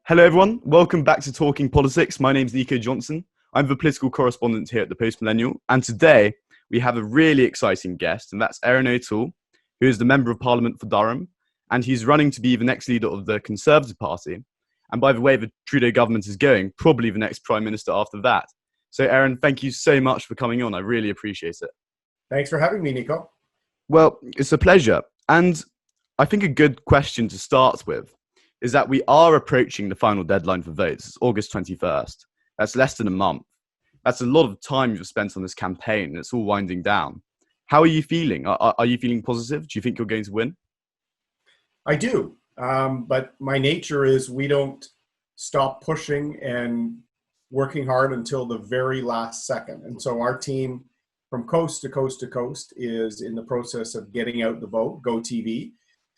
Hello, everyone. Welcome back to Talking Politics. My name's Nico Johnson. I'm the political correspondent here at the Post Millennial. And today we have a really exciting guest, and that's Erin, who is the Member of Parliament for Durham. And he's running to be the next leader of the Conservative Party. And by the way the Trudeau government is going, probably the next Prime Minister after that. So, Erin, thank you so much for coming on. I really appreciate it. Thanks for having me, Nico. Well, it's a pleasure. And I think a good question to start with is that we are approaching the final deadline for votes. It's August 21st. That's less than a month. That's a lot of time you've spent on this campaign, and it's all winding down. How are you feeling? Are you feeling positive? Do you think you're going to win? I do, but my nature is we don't stop pushing and working hard until the very last second. And so our team from coast to coast to coast is in the process of getting out the vote, Go TV.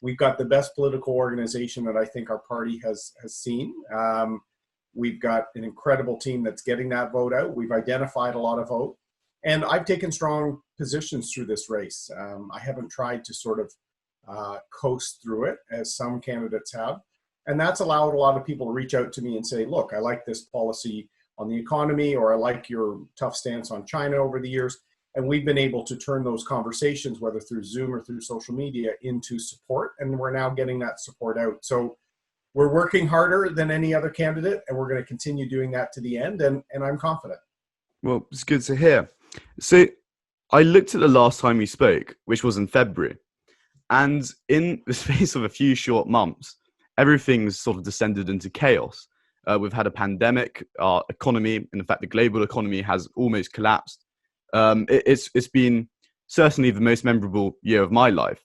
We've got the best political organization that I think our party has seen. We've got an incredible team that's getting that vote out. We've identified a lot of vote. And I've taken strong positions through this race. I haven't tried to sort of coast through it as some candidates have. And that's allowed a lot of people to reach out to me and say, look, I like this policy on the economy, or I like your tough stance on China over the years. And we've been able to turn those conversations, whether through Zoom or through social media, into support. And we're now getting that support out. So we're working harder than any other candidate, and we're going to continue doing that to the end. And I'm confident. Well, it's good to hear. So I looked at the last time we spoke, which was in February. And in the space of a few short months, everything's sort of descended into chaos. We've had a pandemic, our economy, and in fact, the global economy has almost collapsed. It's been certainly the most memorable year of my life.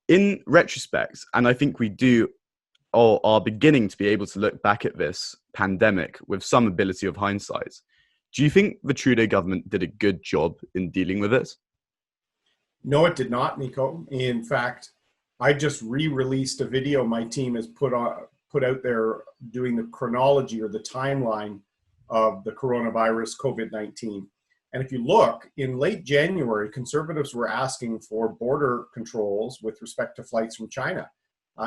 In retrospect, and I think we do or are beginning to be able to look back at this pandemic with some ability of hindsight, do you think the Trudeau government did a good job in dealing with it? No, it did not, Nico. In fact, I just re-released a video my team has put out there doing the chronology or the timeline of the coronavirus COVID-19. And if you look, in late January, Conservatives were asking for border controls with respect to flights from China.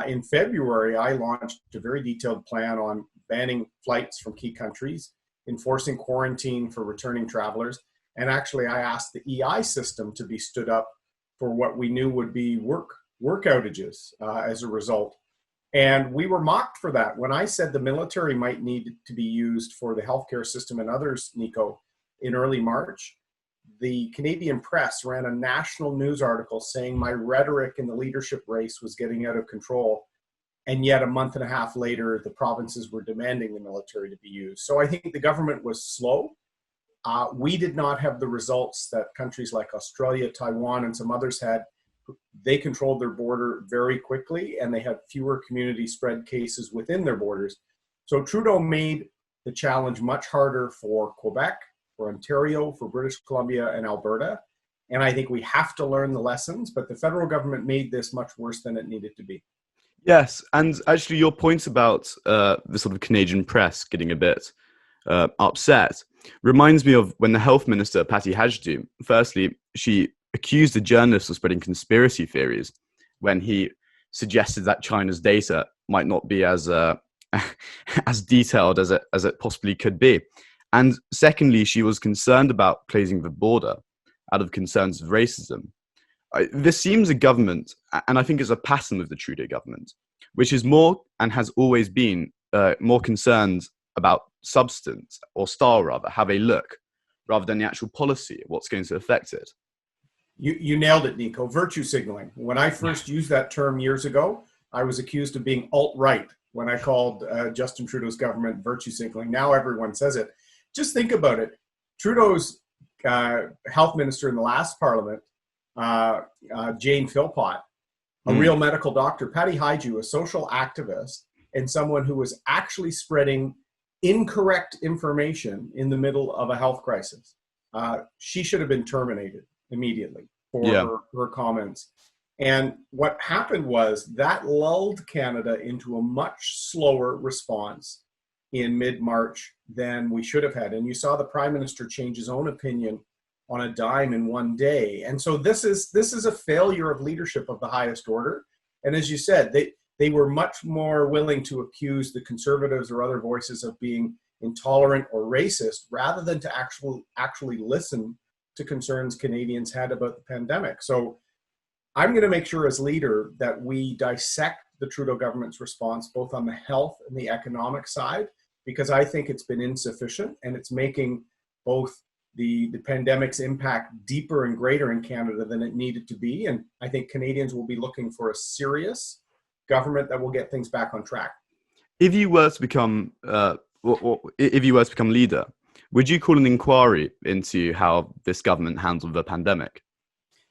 In February, I launched a very detailed plan on banning flights from key countries, enforcing quarantine for returning travelers, and actually I asked the EI system to be stood up for what we knew would be work outages as a result. And we were mocked for that. When I said the military might need to be used for the healthcare system and others, Nico, in early March, the Canadian press ran a national news article saying my rhetoric in the leadership race was getting out of control. And yet a month and a half later, the provinces were demanding the military to be used. So I think the government was slow. We did not have the results that countries like Australia, Taiwan, and some others had. They controlled their border very quickly, and they had fewer community spread cases within their borders. So Trudeau made the challenge much harder for Quebec, for Ontario, for British Columbia, and Alberta. And I think we have to learn the lessons, but the federal government made this much worse than it needed to be. Yes, and actually your point about the sort of Canadian press getting a bit upset reminds me of when the health minister, Patty Hajdu, firstly, she accused a journalist of spreading conspiracy theories when he suggested that China's data might not be as as detailed as it possibly could be. And secondly, she was concerned about closing the border out of concerns of racism. This seems a government, and I think it's a pattern of the Trudeau government, which is more and has always been more concerned about substance, or style rather, how they look, rather than the actual policy, what's going to affect it. You nailed it, Nico. Virtue signaling. When I first used that term years ago, I was accused of being alt-right when I called Justin Trudeau's government virtue signaling. Now everyone says it. Just think about it. Trudeau's health minister in the last parliament, Jane Philpott, a real medical doctor, Patty Hajdu, a social activist, and someone who was actually spreading incorrect information in the middle of a health crisis. She should have been terminated immediately for her comments. And what happened was that lulled Canada into a much slower response in mid-March than we should have had. And you saw the Prime Minister change his own opinion on a dime in one day. And so this is a failure of leadership of the highest order. And as you said, they were much more willing to accuse the Conservatives or other voices of being intolerant or racist rather than to actually listen to concerns Canadians had about the pandemic. So I'm going to make sure as leader that we dissect the Trudeau government's response, both on the health and the economic side, because I think it's been insufficient and it's making both the pandemic's impact deeper and greater in Canada than it needed to be. And I think Canadians will be looking for a serious government that will get things back on track. If you were to become, if you were to become leader, would you call an inquiry into how this government handled the pandemic?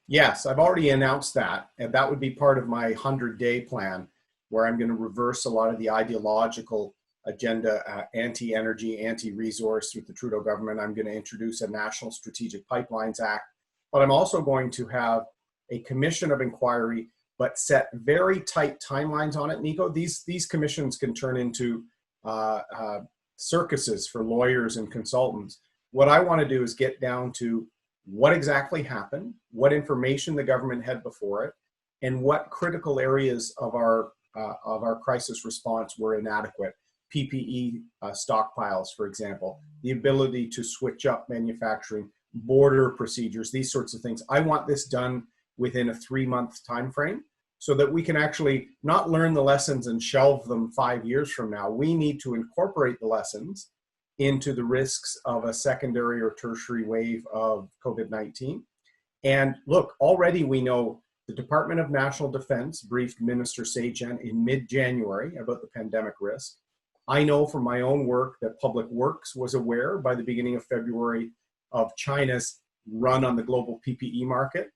Yes, I've already announced that, and that would be part of my 100-day plan, where I'm going to reverse a lot of the ideological agenda, anti-energy, anti-resource with the Trudeau government. I'm going to introduce a National Strategic Pipelines Act, but I'm also going to have a commission of inquiry, but set very tight timelines on it, Nico. These commissions can turn into circuses for lawyers and consultants. What I want to do is get down to what exactly happened, what information the government had before it, and what critical areas of our crisis response were inadequate. PPE stockpiles, for example, the ability to switch up manufacturing, border procedures, these sorts of things. I want this done within a 3-month time frame so that we can actually not learn the lessons and shelve them 5 years from now. We need to incorporate the lessons into the risks of a secondary or tertiary wave of COVID-19. And look, already we know the Department of National Defense briefed Minister Sajjan in mid-January about the pandemic risk. I know from my own work that Public Works was aware by the beginning of February of China's run on the global PPE market.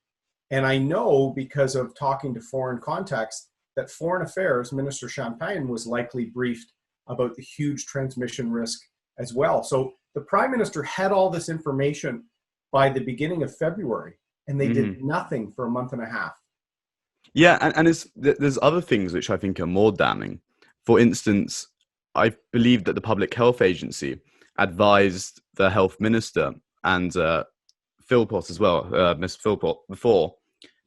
And I know because of talking to foreign contacts that Foreign Affairs Minister Champagne was likely briefed about the huge transmission risk as well. So the Prime Minister had all this information by the beginning of February, and they did nothing for a month and a half. Yeah, and there's other things which I think are more damning. For instance, I believe that the Public Health Agency advised the Health Minister and Philpott as well, Ms. Philpott, before,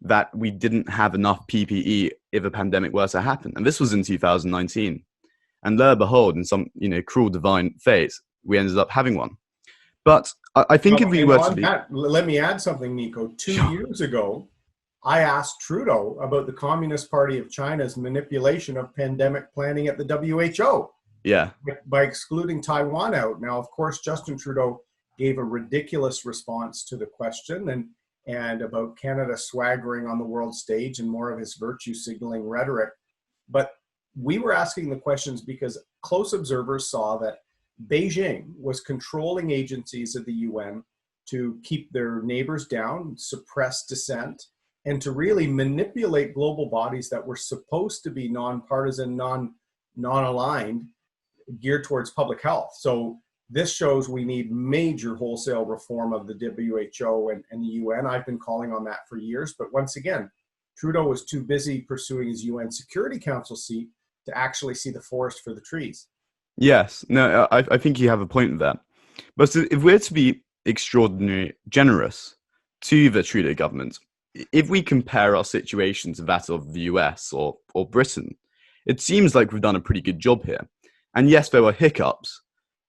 that we didn't have enough PPE if a pandemic were to happen. And this was in 2019. And lo and behold, in some cruel divine fate, we ended up having one. But I think if we were to be... let me add something, Nico. 2 years ago, I asked Trudeau about the Communist Party of China's manipulation of pandemic planning at the WHO. Yeah. By excluding Taiwan out. Now, of course, Justin Trudeau gave a ridiculous response to the question and about Canada swaggering on the world stage and more of his virtue signaling rhetoric. But we were asking the questions because close observers saw that Beijing was controlling agencies of the UN to keep their neighbors down, suppress dissent, and to really manipulate global bodies that were supposed to be nonpartisan, non-aligned, geared towards public health. So this shows we need major wholesale reform of the WHO and the UN. I've been calling on that for years, but once again, Trudeau was too busy pursuing his UN Security Council seat to actually see the forest for the trees. Yes, no, I think you have a point with that. But if we're to be extraordinarily generous to the Trudeau government, if we compare our situation to that of the US or Britain, it seems like we've done a pretty good job here. And yes, there were hiccups,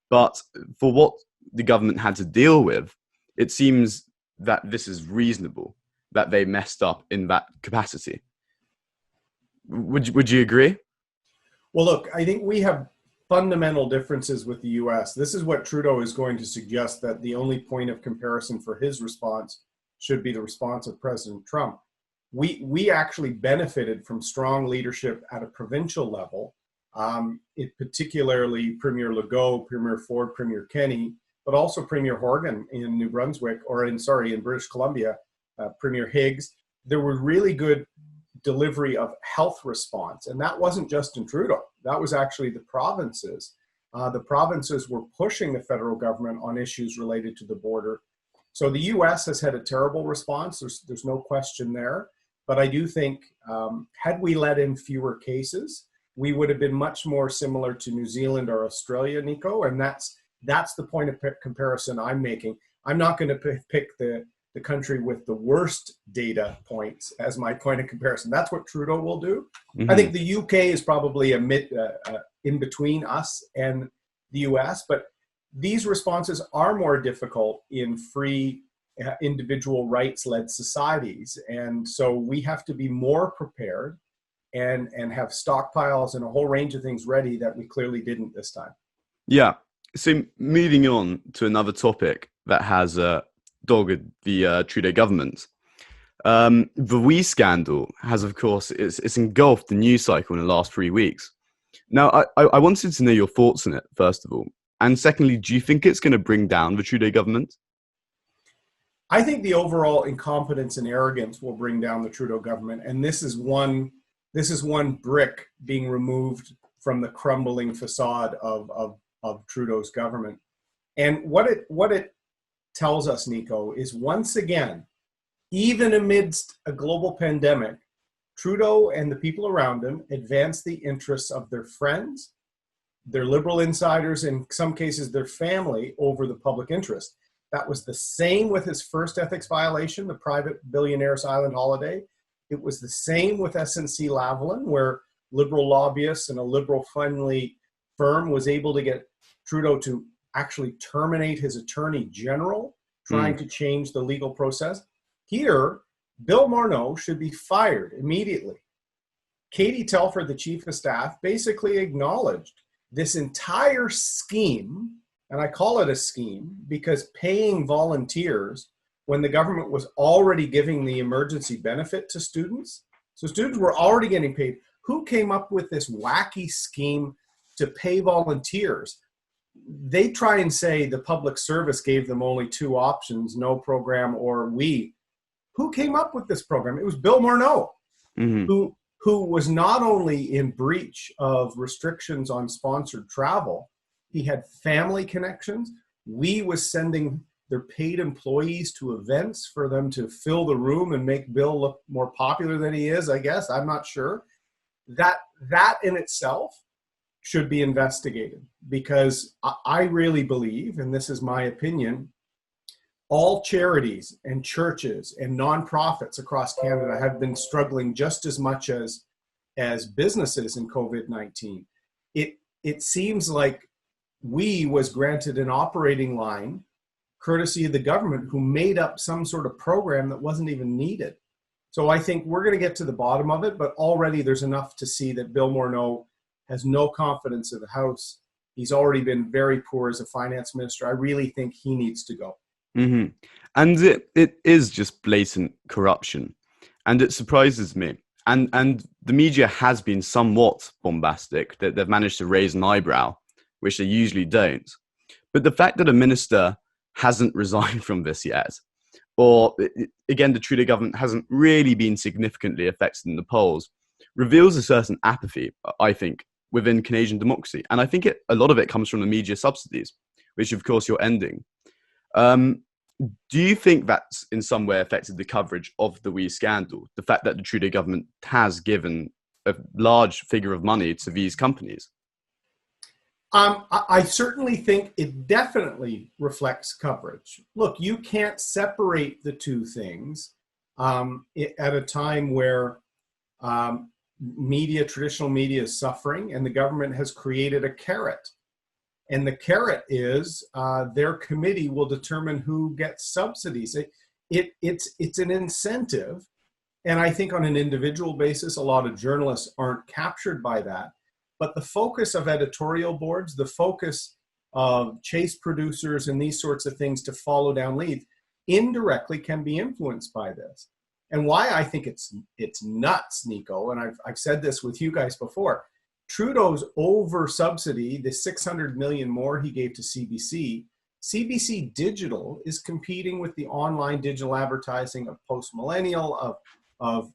but for what the government had to deal with, it seems that this is reasonable, that they messed up in that capacity. Would you agree? Well, look, I think we have fundamental differences with the US. This is what Trudeau is going to suggest, that the only point of comparison for his response should be the response of President Trump. We actually benefited from strong leadership at a provincial level, particularly Premier Legault, Premier Ford, Premier Kenney, but also Premier Horgan in New Brunswick, in British Columbia, Premier Higgs. There were really good delivery of health response. And that wasn't Justin Trudeau. That was actually the provinces. The provinces were pushing the federal government on issues related to the border. So the US has had a terrible response. There's no question there. But I do think had we let in fewer cases, we would have been much more similar to New Zealand or Australia, Nico. And that's the point of comparison I'm making. I'm not going to pick the the country with the worst data points as my point of comparison. That's what Trudeau will do. I think the UK is probably in between us and the US, but these responses are more difficult in free individual rights-led societies. And so we have to be more prepared and have stockpiles and a whole range of things ready that we clearly didn't this time. Yeah. So moving on to another topic that has dogged the Trudeau government. The WE scandal has, of course, it's engulfed the news cycle in the last 3 weeks. Now, I wanted to know your thoughts on it, first of all. And secondly, do you think it's going to bring down the Trudeau government? I think the overall incompetence and arrogance will bring down the Trudeau government. And this is one brick being removed from the crumbling facade of Trudeau's government. And what it tells us, Nico, is once again, even amidst a global pandemic, Trudeau and the people around him advance the interests of their friends, their liberal insiders, in some cases their family, over the public interest. That was the same with his first ethics violation, the private billionaire's island holiday. It was the same with SNC Lavalin, where liberal lobbyists and a liberal-friendly firm was able to get Trudeau to actually terminate his attorney general, trying to change the legal process. Here, Bill Morneau should be fired immediately. Katie Telford, the chief of staff, basically acknowledged this entire scheme, and I call it a scheme because paying volunteers when the government was already giving the emergency benefit to students. So students were already getting paid. Who came up with this wacky scheme to pay volunteers? They try and say the public service gave them only two options, no program or we. Who came up with this program? It was Bill Morneau, who was not only in breach of restrictions on sponsored travel, he had family connections. We was sending their paid employees to events for them to fill the room and make Bill look more popular than he is, I guess. I'm not sure. That in itself should be investigated, because I really believe, and this is my opinion, all charities and churches and nonprofits across Canada have been struggling just as much as businesses in COVID-19. It seems like we was granted an operating line courtesy of the government, who made up some sort of program that wasn't even needed. So I think we're going to get to the bottom of it, but already there's enough to see that Bill Morneau has no confidence in the House. He's already been very poor as a finance minister. I really think he needs to go. And it is just blatant corruption, and it surprises me. And the media has been somewhat bombastic, that they've managed to raise an eyebrow, which they usually don't. But the fact that a minister hasn't resigned from this yet, or again, the Trudeau government hasn't really been significantly affected in the polls, reveals a certain apathy, I think, within Canadian democracy. And I think a lot of it comes from the media subsidies, which of course you're ending. Do you think that's in some way affected the coverage of the WE scandal? The fact that the Trudeau government has given a large figure of money to these companies? I certainly think it definitely reflects coverage. Look, you can't separate the two things at a time where traditional media is suffering, and the government has created a carrot. And the carrot is their committee will determine who gets subsidies. It's an incentive. And I think on an individual basis, a lot of journalists aren't captured by that. But the focus of editorial boards, the focus of chase producers and these sorts of things to follow down leads, indirectly can be influenced by this. And why I think it's nuts, Nico, and I've said this with you guys before, Trudeau's over subsidy, the $600 million more he gave to CBC Digital is competing with the online digital advertising of Post Millennial, of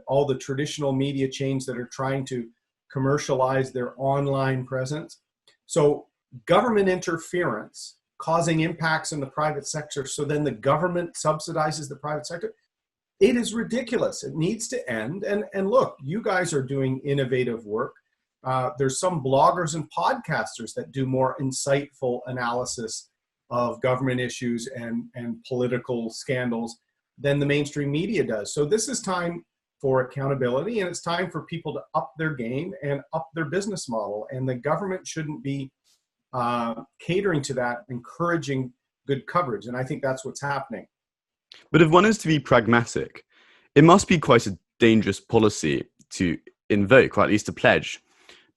all the traditional media chains that are trying to commercialize their online presence. So government interference causing impacts in the private sector, so then the government subsidizes the private sector. It is ridiculous. It needs to end. And look, you guys are doing innovative work. There's some bloggers and podcasters that do more insightful analysis of government issues and political scandals than the mainstream media does. So this is time for accountability, and it's time for people to up their game and up their business model. And the government shouldn't be catering to that, encouraging good coverage. And I think that's what's happening. But if one is to be pragmatic, it must be quite a dangerous policy to invoke, or at least to pledge,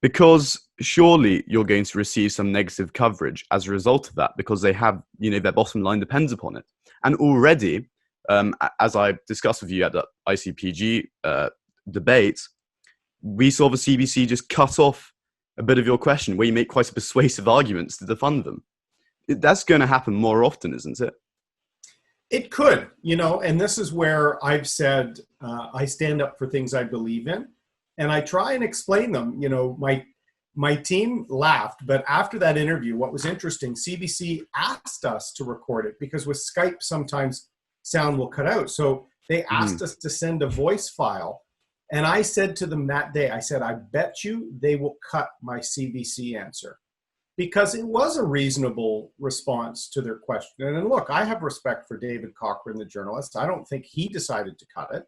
because surely you're going to receive some negative coverage as a result of that, because they have, their bottom line depends upon it. And already, as I discussed with you at the ICPG debate, we saw the CBC just cut off a bit of your question where you make quite a persuasive arguments to defend them. That's going to happen more often, isn't it? It could, and this is where I've said I stand up for things I believe in, and I try and explain them. My team laughed, but after that interview, what was interesting, CBC asked us to record it because with Skype, sometimes sound will cut out. So they asked us to send a voice file. And I said to them that day, I said, I bet you they will cut my CBC answer, because it was a reasonable response to their question. And look, I have respect for David Cochrane, the journalist. I don't think he decided to cut it.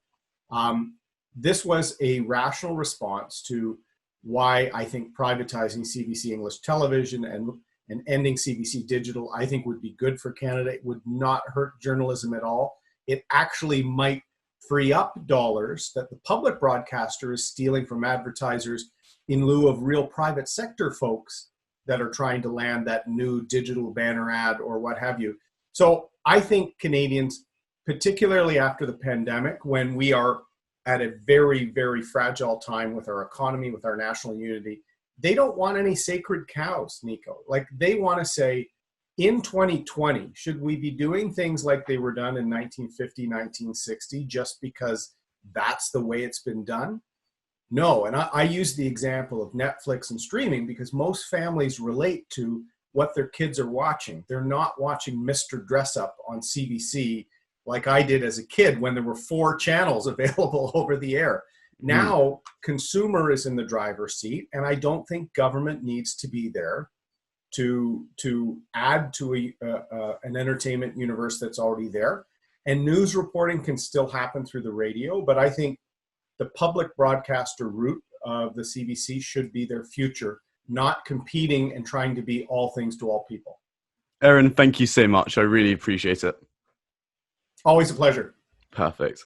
This was a rational response to why I think privatizing CBC English television and ending CBC digital, I think would be good for Canada. It would not hurt journalism at all. It actually might free up dollars that the public broadcaster is stealing from advertisers in lieu of real private sector folks that are trying to land that new digital banner ad or what have you. So I think Canadians, particularly after the pandemic, when we are at a very, very fragile time with our economy, with our national unity, they don't want any sacred cows, Nico. Like, they want to say, in 2020, should we be doing things like they were done in 1950, 1960, just because that's the way it's been done? No. And I use the example of Netflix and streaming because most families relate to what their kids are watching. They're not watching Mr. Dress Up on CBC like I did as a kid when there were 4 channels available over the air. Now, consumer is in the driver's seat, and I don't think government needs to be there to add to an entertainment universe that's already there. And news reporting can still happen through the radio, but I think the public broadcaster route of the CBC should be their future, not competing and trying to be all things to all people. Erin, thank you so much. I really appreciate it. Always a pleasure. Perfect.